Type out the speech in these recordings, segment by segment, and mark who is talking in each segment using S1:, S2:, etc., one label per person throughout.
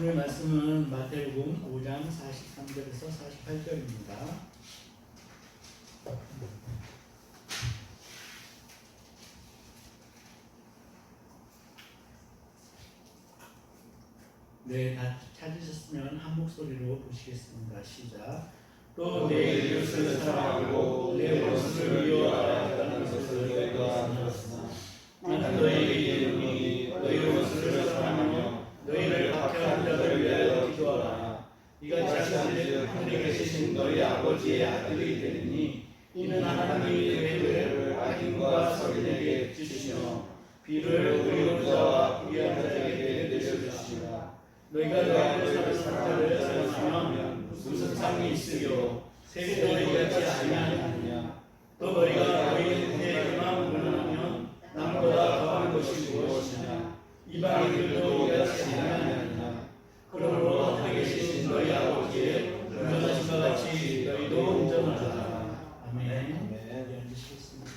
S1: 오늘 말씀은 마태복음 5장 43절에서 48절입니다. 네, 다 찾으셨으면 한 목소리로 보시겠습니다. 시작. 또 내 이웃을 사랑하고 내 원수를 미워하라 하는 것을 너희가 아니었으나 나는 너희에게 이르노니 너희 원수를 사랑하며 너희를 박해하는 자를 위하여 기도하라. 이가 자식들 하늘에 계신 너희 아버지의 아들이 되리니 이는 하나님이 그 해를 악인과 선인에게 주시며 비를 의로운 자와 불의한 자에게 내려주시라. 너희가 너희를 사는 자를 사랑하면 무슨 상이 있으려 세리도 너희같이 아니하느냐. 또 너희가 너희 은혜에만 물러나면 남보다 더한 것이 무엇이냐. 이방인들도 너희같이 아니하느냐. 그러므로 하늘에 계신 너희 아버지의 운전하신 것 같이 너희도 운전하라. 아멘. 앉으시겠습니다.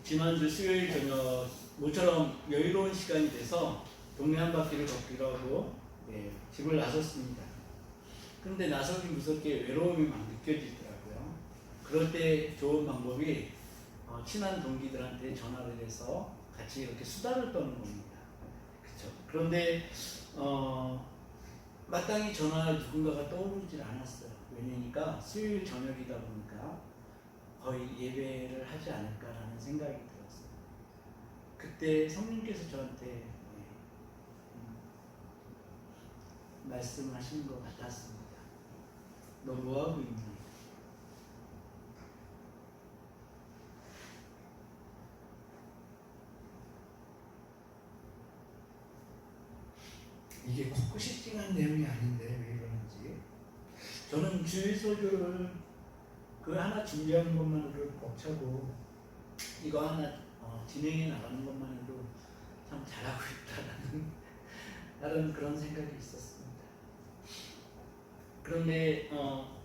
S1: 지난주 수요일 저녁 모처럼 여유로운 시간이 돼서 동네 한 바퀴를 걷기로 하고 집을 나섰습니다. 그런데 나서기 무섭게 외로움이 막 느껴지더라고요. 그럴 때 좋은 방법이 친한 동기들한테 전화를 해서 같이 이렇게 수다를 떠는 겁니다. 그렇죠? 그런데 마땅히 전화할 누군가가 떠오르질 않았어요. 왜냐니까 수요일 저녁이다 보니까 거의 예배를 하지 않을까라는 생각이 들었어요. 그때 성령께서 저한테 말씀하시는 것 같았습니다. 너 뭐하고 있니? 이게 코코시팅한 내용이 아닌데 왜 이러는지. 저는 주일 설교를 그 하나 준비하는 것만으로 벅차고 이거 하나 진행해 나가는 것만으로 참 잘하고 있다라는 다른 그런 생각이 있었습니다. 그런데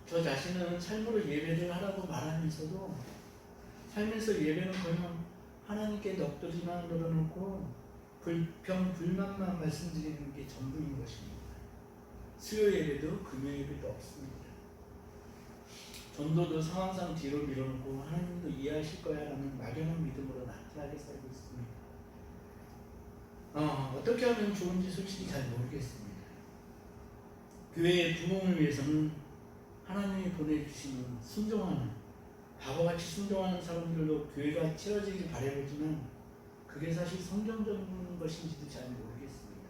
S1: 저 자신은 삶으로 예배를 하라고 말하면서도 살면서 예배는 그냥 하나님께 넋두리만 늘어놓고 불평 불만만 말씀드리는 게 전부인 것입니다. 수요 예배도 금요 예배도 없습니다. 전도도 상황상 뒤로 밀어놓고 하나님도 이해하실 거야 라는 막연한 믿음으로 나태하게 살고 있습니다. 어떻게 하면 좋은지 솔직히 잘 모르겠습니다. 교회의 부흥을 위해서는 하나님이 보내주시는 순종하는 바보같이 순종하는 사람들로 교회가 채워지길 바라보지만 그게 사실 성경적인 것인지도 잘 모르겠습니다.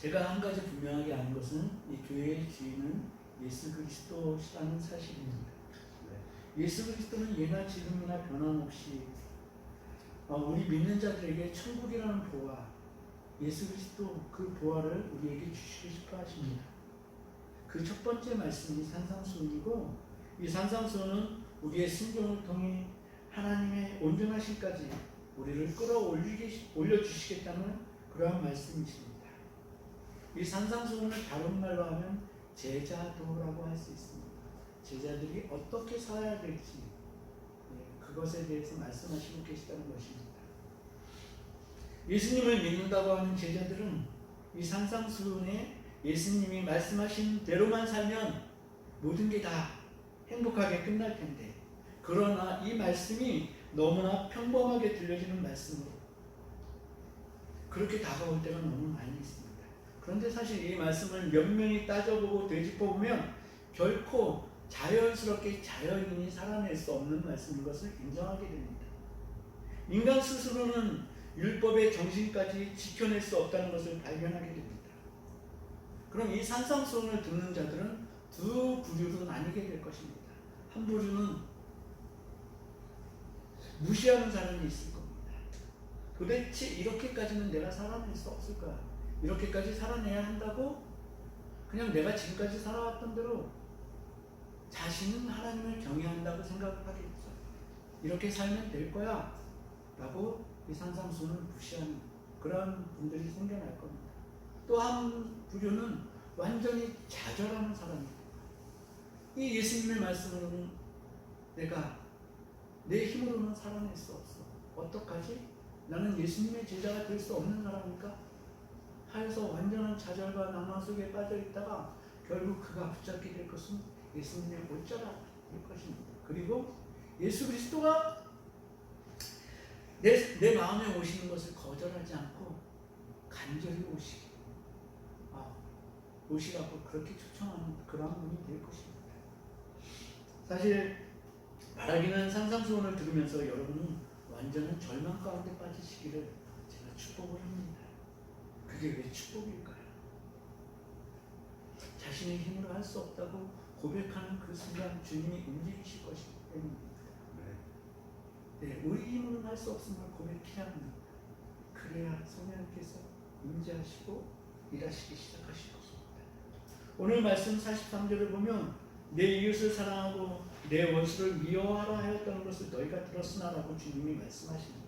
S1: 제가 한 가지 분명하게 아는 것은 이 교회의 주인은 예수 그리스도시라는 사실입니다. 예수 그리스도는 예나 지금이나 변함없이 우리 믿는 자들에게 천국이라는 보화, 예수 그리스도 그 보화를 우리에게 주시고 싶어 하십니다. 그 첫 번째 말씀이 산상수훈이고 이 산상수훈은 우리의 순종을 통해 하나님의 온전하심까지 우리를 끌어올려주시겠다는 그러한 말씀이십니다. 이 산상수훈을 다른 말로 하면 제자도라고 할 수 있습니다. 제자들이 어떻게 살아야 될지 그것에 대해서 말씀하시고 계시다는 것입니다. 예수님을 믿는다고 하는 제자들은 이 산상수훈에 예수님이 말씀하신 대로만 살면 모든 게 다 행복하게 끝날 텐데 그러나 이 말씀이 너무나 평범하게 들려지는 말씀으로 그렇게 다가올 때가 너무 많이 있습니다. 그런데 사실 이 말씀을 면면히 따져보고 되짚어보면 결코 자연스럽게 자연인이 살아낼 수 없는 말씀인 것을 인정하게 됩니다. 인간 스스로는 율법의 정신까지 지켜낼 수 없다는 것을 발견하게 됩니다. 그럼 이 산상수훈을 듣는 자들은 두 부류로 나뉘게 될 것입니다. 한 부류는 무시하는 사람이 있을 겁니다. 도대체 이렇게까지는 내가 살아낼 수 없을 거야. 이렇게까지 살아내야 한다고 그냥 내가 지금까지 살아왔던 대로 자신은 하나님을 경외한다고 생각하겠죠. 이렇게 살면 될 거야 라고 이 산상수훈을 무시하는 그런 분들이 생겨날 겁니다. 또 한 부류는 완전히 좌절하는 사람입니다. 이 예수님의 말씀으로는 내가 내 힘으로는 살아낼 수 없어. 어떡하지? 나는 예수님의 제자가 될 수 없는 사람입니까? 하여서 완전한 좌절과 낭만 속에 빠져 있다가 결국 그가 붙잡게 될 것은 예수님의 옷자락일 것입니다. 그리고 예수 그리스도가 내 마음에 오시는 것을 거절하지 않고 간절히 오시라고 그렇게 초청하는 그런 분이 될 것입니다. 사실 말하기는 상상수훈을 들으면서 여러분은 완전한 절망 가운데 빠지시기를 제가 축복을 합니다. 그게 왜 축복일까요? 자신의 힘으로 할 수 없다고 고백하는 그 순간 주님이 움직이실 것이기 때문입니다. 네, 우리 힘으로는 할 수 없음을 고백해야 합니다. 그래야 성령께서 임재하시고 일하시기 시작하실 것입니다. 오늘 말씀 43절을 보면 내 이웃을 사랑하고 내 원수를 미워하라 하였다는 것을 너희가 들었으나라고 주님이 말씀하십니다.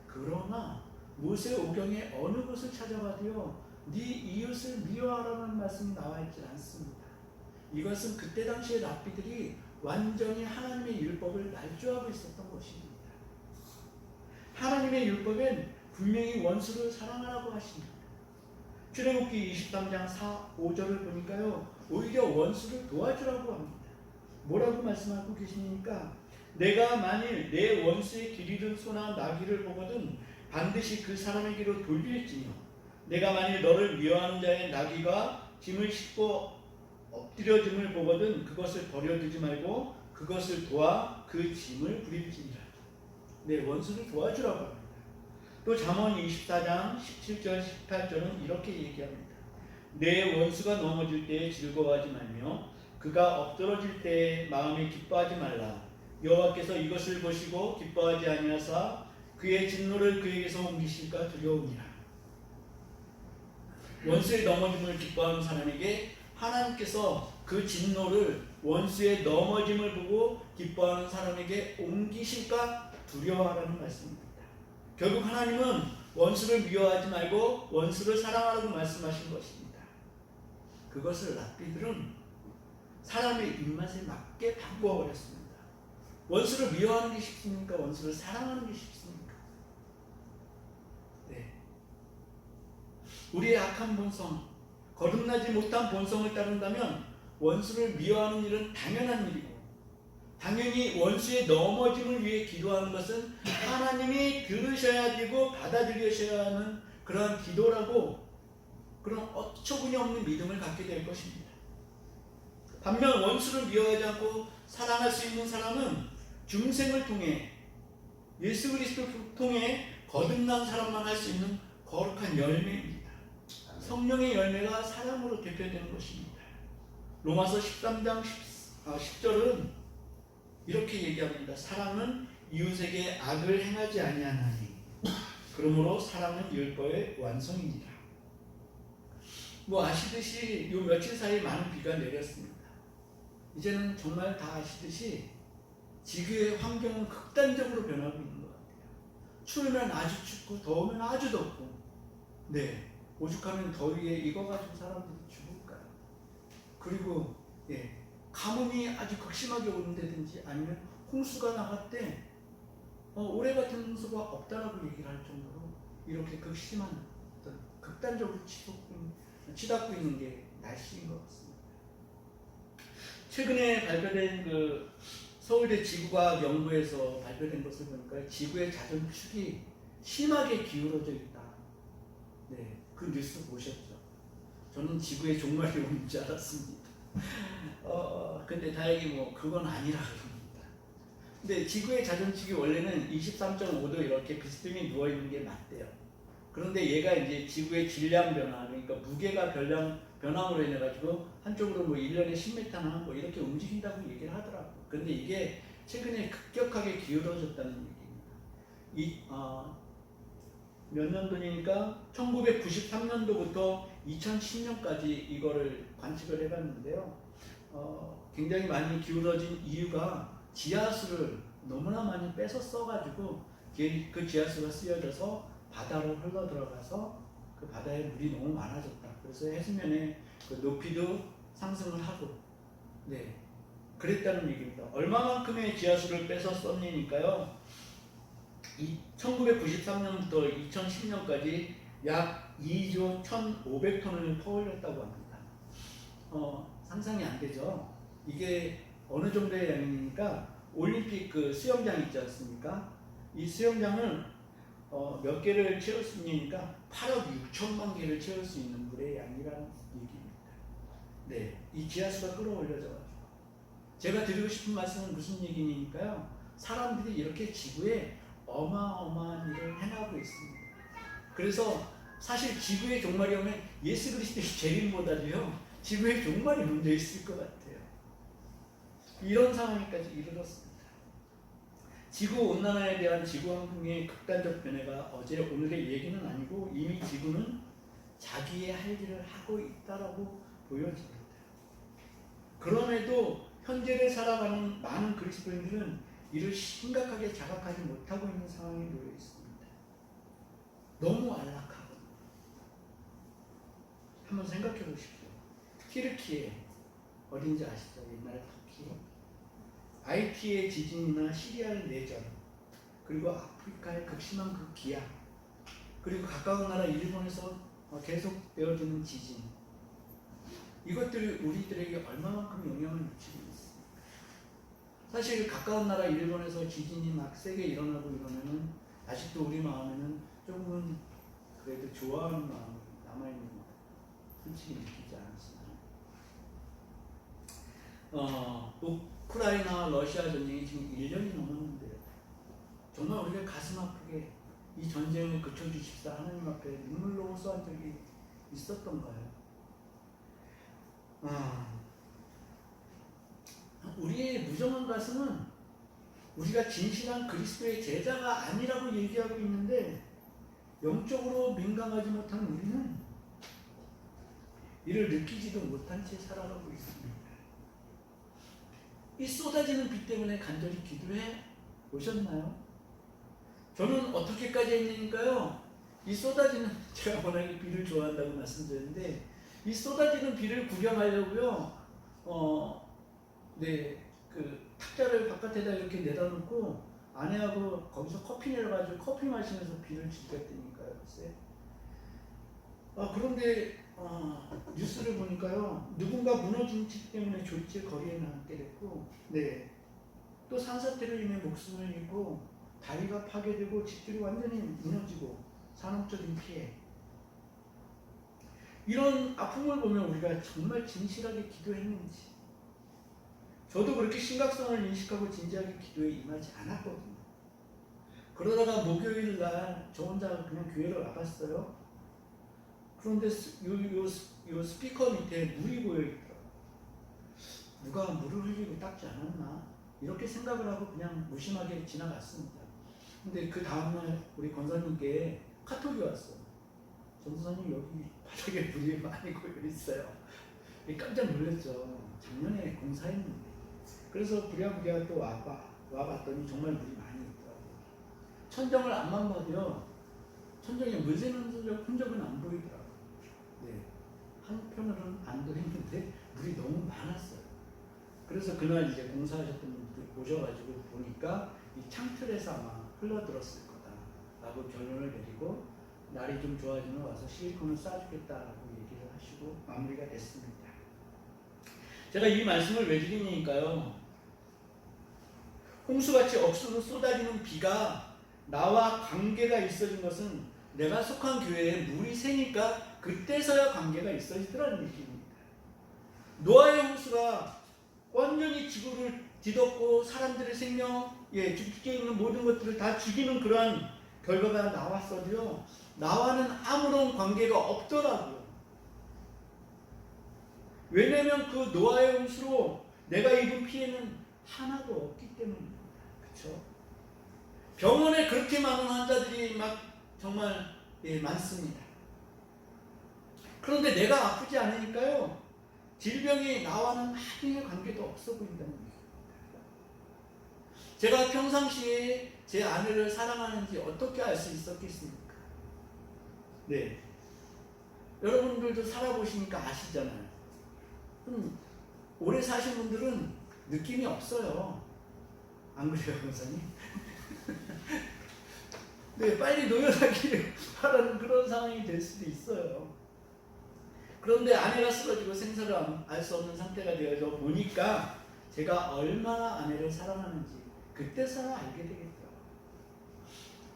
S1: 그러나 모세오경의 어느 곳을 찾아봐도요 네 이웃을 미워하라는 말씀이 나와 있지 않습니다. 이것은 그때 당시의 랍비들이 완전히 하나님의 율법을 날조하고 있었던 것입니다. 하나님의 율법엔 분명히 원수를 사랑하라고 하십니다. 출애굽기 23장 4, 5절을 보니까요 오히려 원수를 도와주라고 합니다. 뭐라고 말씀하고 계십니까? 내가 만일 내 원수의 길 잃은 소나 나귀를 보거든 반드시 그 사람에게로 돌릴지며 내가 만일 너를 미워하는 자의 나귀가 짐을 싣고 엎드려짐을 보거든 그것을 버려두지 말고 그것을 도와 그 짐을 부릴지니라. 내 원수를 도와주라고 합니다. 또 잠언 24장 17절 18절은 이렇게 얘기합니다. 내 원수가 넘어질 때에 즐거워하지 말며 그가 엎드러질 때에 마음에 기뻐하지 말라. 여호와께서 이것을 보시고 기뻐하지 아니하사 그의 진노를 그에게서 옮기실까 두려우니라. 원수의 넘어짐을 기뻐하는 사람에게 하나님께서 그 진노를 원수의 넘어짐을 보고 기뻐하는 사람에게 옮기실까 두려워하라는 말씀입니다. 결국 하나님은 원수를 미워하지 말고 원수를 사랑하라고 말씀하신 것입니다. 그것을 랍비들은 사람의 입맛에 맞게 바꿔버렸습니다. 원수를 미워하는 게 쉽습니까? 원수를 사랑하는 게 쉽습니까? 네. 우리의 악한 본성, 거듭나지 못한 본성을 따른다면 원수를 미워하는 일은 당연한 일이고 당연히 원수의 넘어짐을 위해 기도하는 것은 하나님이 들으셔야 되고 받아들이셔야 하는 그러한 기도라고 그런 어처구니 없는 믿음을 갖게 될 것입니다. 반면 원수를 미워하지 않고 사랑할 수 있는 사람은 중생을 통해 예수 그리스도를 통해 거듭난 사람만 할 수 있는 거룩한 열매입니다. 성령의 열매가 사랑으로 대표되는 것입니다. 로마서 13장 10절은 이렇게 얘기합니다. 사랑은 이웃에게 악을 행하지 아니하나니 그러므로 사랑은 율법의 완성이니라. 아시듯이 요 며칠 사이에 많은 비가 내렸습니다. 이제는 정말 다 아시듯이 지구의 환경은 극단적으로 변하고 있는 것 같아요. 추우면 아주 춥고 더우면 아주 덥고 오죽하면 더위에 익어가지고 사람들이 죽을까요? 그리고 가뭄이 아주 극심하게 오는다든지 아니면 홍수가 나갔대 올해 같은 홍수가 없다라고 얘기를 할 정도로 이렇게 극심한 어떤 극단적으로 치닫고 있는 게 날씨인 것 같습니다. 최근에 발표된 그 서울대 지구과학 연구에서 발표된 것을 보니까 지구의 자전축이 심하게 기울어져 있다. 그 뉴스 보셨죠? 저는 지구의 종말이 오는 줄 알았습니다. 근데 다행히 그건 아니라 그럽니다. 근데 지구의 자전축이 원래는 23.5도 이렇게 비스듬히 누워 있는 게 맞대요. 그런데 얘가 이제 지구의 질량 변화, 그러니까 무게가 변함으로 인해 가지고 한쪽으로 1년에 10m나 이렇게 움직인다고 얘기를 하더라고요. 근데 이게 최근에 급격하게 기울어졌다는 얘기입니다. 몇 년도니까 1993년도부터 2010년까지 이거를 관측을 해봤는데요. 굉장히 많이 기울어진 이유가 지하수를 너무나 많이 뺏어 써가지고 그 지하수가 쓰여져서 바다로 흘러 들어가서 그 바다에 물이 너무 많아졌다. 그래서 해수면의 그 높이도 상승을 하고 그랬다는 얘기입니다. 얼마만큼의 지하수를 뺏어 썼냐니까요. 1993년부터 2010년까지 약 2조 1,500톤을 퍼올렸다고 합니다. 상상이 안 되죠. 이게 어느 정도의 양이니까 올림픽 그 수영장 있지 않습니까? 이 수영장을 몇 개를 채울 수 있으니까 8억 6천만 개를 채울 수 있는 물의 양이라는 얘기입니다. 네, 이 지하수가 끌어올려져가지고 제가 드리고 싶은 말씀은 무슨 얘기니까요? 사람들이 이렇게 지구에 어마어마한 일을 해나가고 있습니다. 그래서 사실 지구의 종말이 오면 예수 그리스도의 재림보다도요 지구의 종말이 먼저 있을 것 같아요. 이런 상황까지 이르렀습니다. 지구 온난화에 대한 지구 환경의 극단적 변화가 어제 오늘의 얘기는 아니고 이미 지구는 자기의 할 일을 하고 있다라고 보여집니다. 그럼에도 현재를 살아가는 많은 그리스도인들은 이를 심각하게 자각하지 못하고 있는 상황에 놓여 있습니다. 너무 안락하거든요. 한번 생각해 보십시오. 튀르키예 어딘지 아시죠? 옛날에 터키. IT의 지진이나 시리아의 내전, 그리고 아프리카의 극심한 그 기아, 그리고 가까운 나라 일본에서 계속 되어지는 지진, 이것들이 우리들에게 얼마만큼 영향을 미치고 있습니까? 사실 가까운 나라 일본에서 지진이 막 세게 일어나고 이러면은 아직도 우리 마음에는 조금은 그래도 좋아하는 마음이 남아있는 것 솔직히 느끼지 않습니다. 우크라이나 러시아 전쟁이 지금 1년이 넘었는데요. 정말 우리가 가슴 아프게 이 전쟁을 그쳐주십사 하나님 앞에 눈물로 호소한 적이 있었던가요? 우리의 무정한 가슴은 우리가 진실한 그리스도의 제자가 아니라고 얘기하고 있는데 영적으로 민감하지 못한 우리는 이를 느끼지도 못한 채 살아가고 있습니다. 이 쏟아지는 비 때문에 간절히 기도해 보셨나요? 저는 어떻게까지 했냐니까요. 이 쏟아지는, 제가 워낙에 비를 좋아한다고 말씀드렸는데 이 쏟아지는 비를 구경하려고요. 그 탁자를 바깥에다 이렇게 내다놓고 아내하고 거기서 커피 내려가지고 커피 마시면서 비를 즐겼다니까요. 글쎄. 그런데 뉴스를 보니까요. 누군가 무너진 집 때문에 졸지에 거리에 나앉게 됐고, 네. 또 산사태로 인해 목숨을 잃고 다리가 파괴되고 집들이 완전히 무너지고 산업적인 피해. 이런 아픔을 보면 우리가 정말 진실하게 기도했는지, 저도 그렇게 심각성을 인식하고 진지하게 기도에 임하지 않았거든요. 그러다가 목요일 날 저 혼자 그냥 교회를 와봤어요. 그런데 요 스피커 밑에 물이 보여있더라고요. 누가 물을 흘리고 닦지 않았나? 이렇게 생각을 하고 그냥 무심하게 지나갔습니다. 근데 그 다음날 우리 권사님께 카톡이 왔어요. 전도사님 여기 바닥에 물이 많이 고여있어요. 깜짝 놀랐죠. 작년에 공사했는데. 그래서 부랴부랴 또 와봤더니 정말 물이 많이 있더라고요. 천정을 안만 봐도요. 천정에 물 새는 흔적은 안 보이더라고요. 네. 한편으로는 안도했는데 물이 너무 많았어요. 그래서 그날 이제 공사하셨던 분들 오셔가지고 보니까 이 창틀에서 아마 흘러들었을 거다라고 결론을 내리고 날이 좀 좋아지면 와서 실리콘을 쏴주겠다라고 얘기를 하시고 마무리가 됐습니다. 제가 이 말씀을 왜 드리니까요. 홍수같이 억수로 쏟아지는 비가 나와 관계가 있어진 것은 내가 속한 교회에 물이 새니까 그때서야 관계가 있어지더라는 얘기입니다. 노아의 홍수가 완전히 지구를 뒤덮고 사람들의 생명, 주위에 있는 모든 것들을 다 죽이는 그러한 결과가 나왔어도요. 나와는 아무런 관계가 없더라고요. 왜냐하면 그 노아의 홍수로 내가 입은 피해는 하나도 없기 때문입니다. 그렇죠? 병원에 그렇게 많은 환자들이 막 정말 많습니다. 그런데 내가 아프지 않으니까요. 질병이 나와는 하등의 관계도 없어 보인다는 얘기입니다. 제가 평상시에 제 아내를 사랑하는지 어떻게 알 수 있었겠습니까? 네. 여러분들도 살아보시니까 아시잖아요. 오래 사신 분들은 느낌이 없어요. 안 그래요, 권사님? 네, 빨리 노연하기를 바라는 그런 상황이 될 수도 있어요. 그런데 아내가 쓰러지고 생사를 알 수 없는 상태가 되어서 보니까 제가 얼마나 아내를 사랑하는지 그때서야 알게 되겠죠.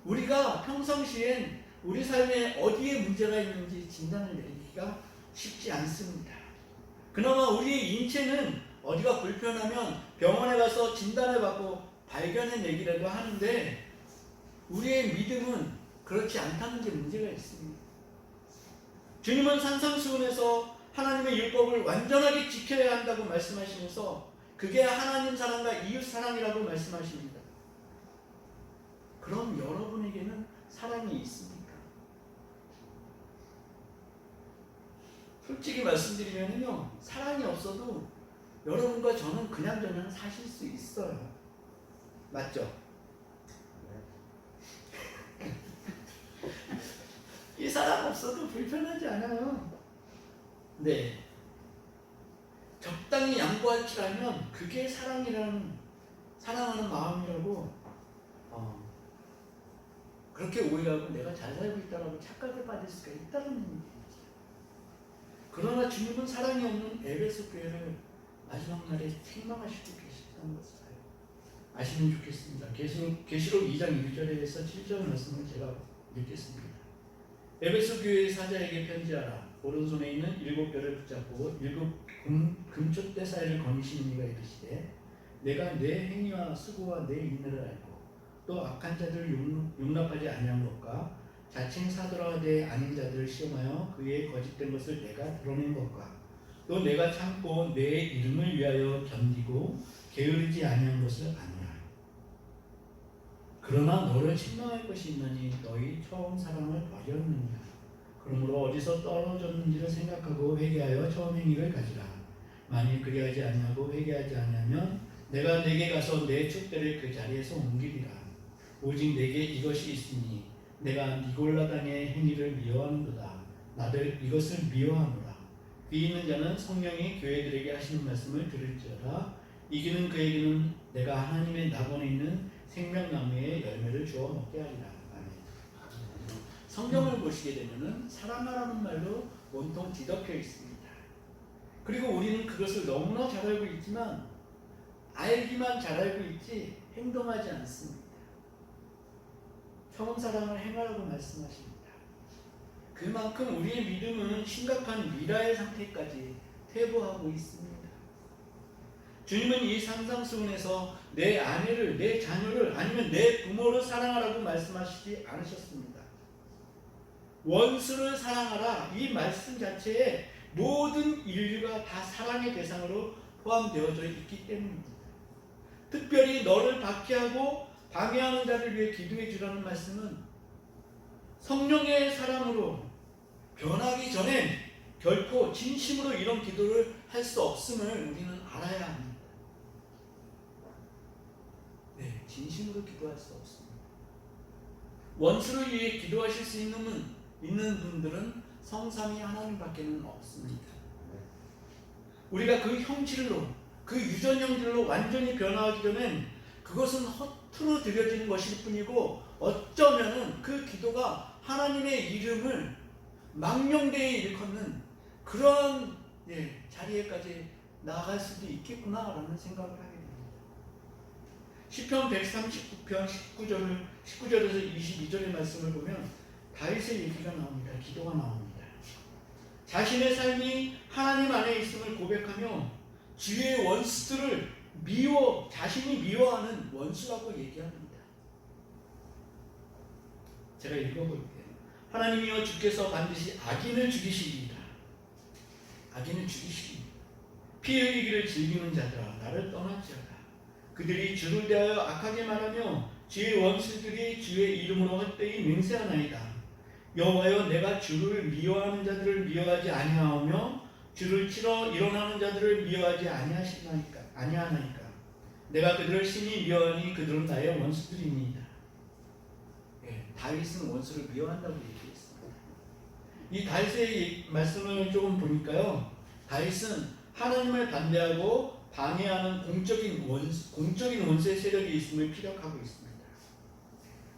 S1: 우리가 평상시엔 우리 삶에 어디에 문제가 있는지 진단을 내리기가 쉽지 않습니다. 그나마 우리의 인체는 어디가 불편하면 병원에 가서 진단을 받고 발견해내기라도 하는데 우리의 믿음은 그렇지 않다는 게 문제가 있습니다. 주님은 산상수훈에서 하나님의 율법을 완전하게 지켜야 한다고 말씀하시면서 그게 하나님 사랑과 이웃 사랑이라고 말씀하십니다. 그럼 여러분에게는 사랑이 있습니까? 솔직히 말씀드리면요, 사랑이 없어도 여러분과 저는 그냥저냥 사실 수 있어요. 맞죠? 이 사랑 없어도 불편하지 않아요. 네. 적당히 양보할 줄 알면 그게 사랑하는 마음이라고 그렇게 오해하고 내가 잘 살고 있다고 착각을 받을 수가 있다는 얘기죠. 그러나 주님은 사랑이 없는 에베소 교회를 마지막 날에 책망하시고 계시다는 것을 아시면 좋겠습니다. 계시록 2장 1절에서 7절 말씀을 제가 읽겠습니다. 에베소 교회의 사자에게 편지하라. 오른손에 있는 7별을 붙잡고 7 금촛대 사이를 거니시는 이가 이르시되 내가 내 행위와 수고와 내 인내를 알고 또 악한 자들을 용납하지 아니한 것과 자칭 사도라 하되 아닌 자들을 시험하여 그의 거짓된 것을 내가 드러낸 것과 또 내가 참고 내 이름을 위하여 견디고 게으르지 아니한 것을 아노라. 그러나 너를 책망할 것이 있나니 너희 처음 사랑을 버렸느니라. 그러므로 어디서 떨어졌는지를 생각하고 회개하여 처음 행위를 가지라. 만일 그리하지 아니하고 회개하지 아니하면 내가 내게 가서 내 촛대를 그 자리에서 옮기리라. 오직 내게 이것이 있으니 내가 니골라 당의 행위를 미워하는도다. 나들 이것을 미워하노라. 귀 있는 자는 성령이 교회들에게 하시는 말씀을 들을지어다. 이기는 그에게는 내가 하나님의 낙원에 있는 생명나무의 열매를 주어 먹게 하리라. 성경을 보시게 되면은 사랑하라는 말로 온통 뒤덮여 있습니다. 그리고 우리는 그것을 너무나 잘 알고 있지만 알기만 잘 알고 있지 행동하지 않습니다. 처음 사랑을 행하라고 말씀하십니다. 그만큼 우리의 믿음은 심각한 미라의 상태까지 퇴보하고 있습니다. 주님은 이 산상수훈에서 내 아내를, 내 자녀를 아니면 내 부모를 사랑하라고 말씀하시지 않으셨습니다. 원수를 사랑하라, 이 말씀 자체에 모든 인류가 다 사랑의 대상으로 포함되어져 있기 때문입니다. 특별히 너를 박해하고 방해하는 자를 위해 기도해 주라는 말씀은 성령의 사랑으로 변하기 전에 결코 진심으로 이런 기도를 할 수 없음을 우리는 알아야 합니다. 네, 진심으로 기도할 수 없습니다. 원수를 위해 기도하실 수 있는 분들은 성삼위 하나님밖에는 없습니다. 우리가 그 형질로, 그 유전 형질로 완전히 변화하기 전엔 그것은 허투루 드려지는 것일 뿐이고 어쩌면은 그 기도가 하나님의 이름을 망령되이 일컫는 그런 자리에까지 나아갈 수도 있겠구나라는 생각을 하게 됩니다. 시편 139편 19절에서 22절의 말씀을 보면 다윗의 얘기가 나옵니다. 기도가 나옵니다. 자신의 삶이 하나님 안에 있음을 고백하며 주의 원수들을 자신이 미워하는 원수라고 얘기합니다. 제가 읽어볼게요. 하나님이여 주께서 반드시 악인을 죽이시리이다. 악인을 죽이시리이다. 피 흘리기를 즐기는 자들아 나를 떠날지어다. 그들이 주를 대하여 악하게 말하며 주의 원수들이 주의 이름으로 헛되이 맹세하나이다. 여호와여 내가 주를 미워하는 자들을 미워하지 아니하오며 주를 치러 일어나는 자들을 미워하지 아니하나이까. 내가 그들을 심히 미워하니 그들은 나의 원수들이니이다. 다윗은 원수를 미워한다고 얘기했습니다. 이 다윗의 말씀을 조금 보니까요, 다윗은 하나님을 반대하고 방해하는 공적인 원수의 세력이 있음을 피력하고 있습니다.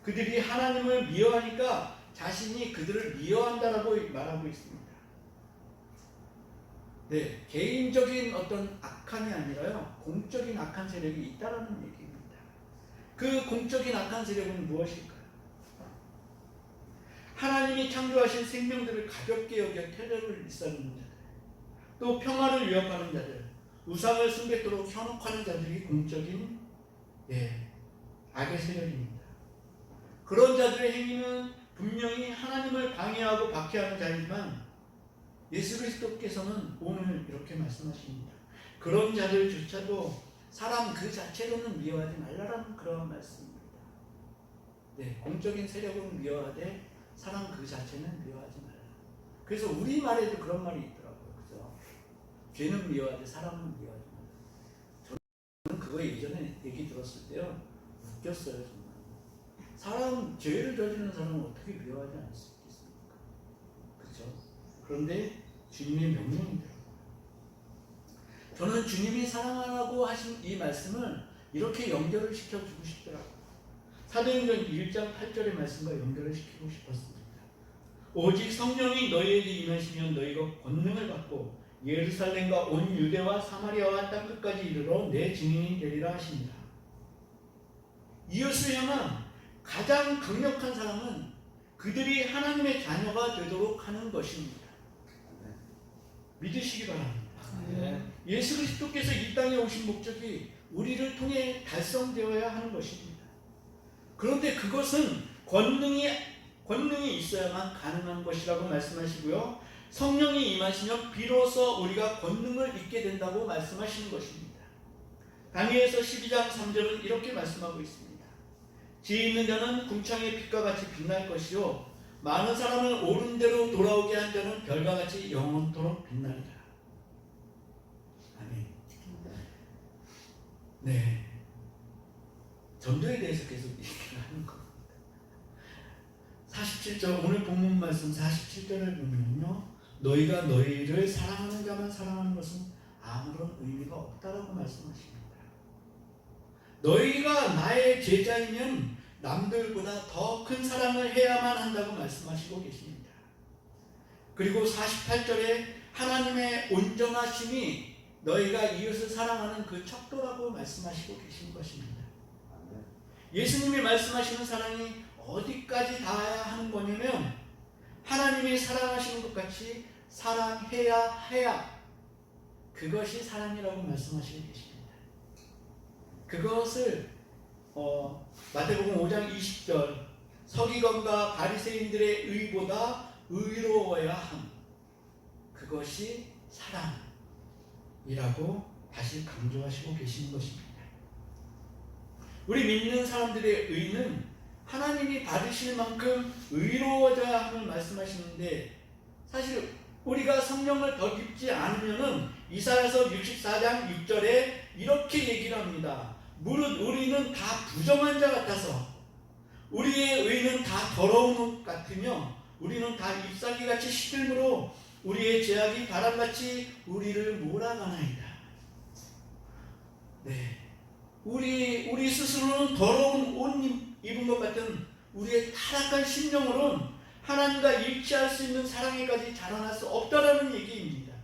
S1: 그들이 하나님을 미워하니까 자신이 그들을 미워한다라고 말하고 있습니다. 네, 개인적인 어떤 악함이 아니라요, 공적인 악한 세력이 있다라는 얘기입니다. 그 공적인 악한 세력은 무엇일까요? 하나님이 창조하신 생명들을 가볍게 여겨 테러를 일삼는 자들, 또 평화를 위협하는 자들, 우상을 숭배토록 현혹하는 자들이 공적인 악의 세력입니다. 그런 자들의 행위는 분명히 하나님을 방해하고 박해하는 자이지만 예수 그리스도께서는 오늘 이렇게 말씀하십니다. 그런 자들조차도 사람 그 자체로는 미워하지 말라라는 그런 말씀입니다. 네, 공적인 세력은 미워하되 사람 그 자체는 미워하지 말라. 그래서 우리말에도 그런 말이 있더라고요. 그죠? 죄는 미워하되 사람은 미워하지 말라. 저는 그거 예전에 얘기 들었을 때요, 웃겼어요. 정말. 사람은, 죄를 저지르는 사람은 어떻게 미워하지 않을 수 있겠습니까? 그렇죠? 그런데 주님의 명령이더라고요. 저는 주님이 사랑하라고 하신 이 말씀을 이렇게 연결을 시켜주고 싶더라고요. 사도행전 1장 8절의 말씀과 연결을 시키고 싶었습니다. 오직 성령이 너희에게 임하시면 너희가 권능을 받고 예루살렘과 온 유대와 사마리아와 땅끝까지 이르러 내 증인이 되리라 하십니다. 이웃을 향한 가장 강력한 사랑은 그들이 하나님의 자녀가 되도록 하는 것입니다. 믿으시기 바랍니다. 예수 그리스도께서 이 땅에 오신 목적이 우리를 통해 달성되어야 하는 것입니다. 그런데 그것은 권능이 있어야만 가능한 것이라고 말씀하시고요, 성령이 임하시면 비로소 우리가 권능을 입게 된다고 말씀하시는 것입니다. 다니엘서 12장 3절은 이렇게 말씀하고 있습니다. 지혜 있는 자는 궁창의 빛과 같이 빛날 것이요 많은 사람을 옳은 대로 돌아오게 한 자는 별과 같이 영원토록 빛나리라. 아멘. 네, 전도에 대해서 계속 얘기를 하는 겁니다. 47절, 오늘 본문 말씀 47절을 보면요, 너희가 너희를 사랑하는 자만 사랑하는 것은 아무런 의미가 없다라고 말씀하십니다. 너희가 나의 제자이면 남들보다 더 큰 사랑을 해야만 한다고 말씀하시고 계십니다. 그리고 48절에 하나님의 온전하심이 너희가 이웃을 사랑하는 그 척도라고 말씀하시고 계신 것입니다. 예수님이 말씀하시는 사랑이 어디까지 닿아야 하는 거냐면 하나님이 사랑하시는 것 같이 사랑해야 그것이 사랑이라고 말씀하시고 계십니다. 그것을 마태복음 5장 20절 서기관과 바리새인들의 의보다 의로워야 함, 그것이 사랑이라고 다시 강조하시고 계시는 것입니다. 우리 믿는 사람들의 의는 하나님이 받으실 만큼 의로워져야 함을 말씀하시는데, 사실 우리가 성령을 더 입지 않으면은 이사야서 64장 6절에 이렇게 얘기를 합니다. 무릇 우리는 다 부정한 자 같아서 우리의 의는 다 더러운 옷 같으며 우리는 다 잎사귀같이 시들므로 우리의 죄악이 바람같이 우리를 몰아가나이다. 네, 우리 스스로는 더러운 옷 입은 것 같은 우리의 타락한 심령으로는 하나님과 일치할 수 있는 사랑에까지 자라날 수 없다라는 얘기입니다.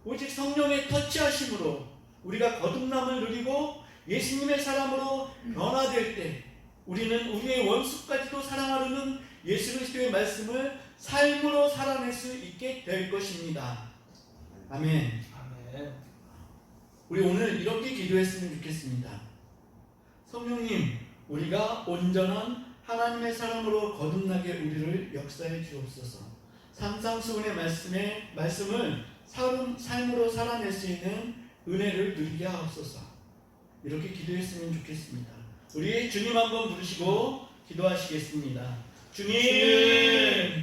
S1: 오직 성령의 터치하심으로 우리가 거듭남을 누리고 예수님의 사람으로 변화될 때 우리는 우리의 원수까지도 사랑하려는 예수 그리스도의 말씀을 삶으로 살아낼 수 있게 될 것입니다. 아멘. 우리 오늘 이렇게 기도했으면 좋겠습니다. 성령님, 우리가 온전한 하나님의 사랑으로 거듭나게 우리를 역사해 주옵소서. 산상수훈의 말씀을 삶으로 살아낼 수 있는 은혜를 누리게 하옵소서. 이렇게 기도했으면 좋겠습니다. 우리 주님 한번 부르시고 기도하시겠습니다. 주님!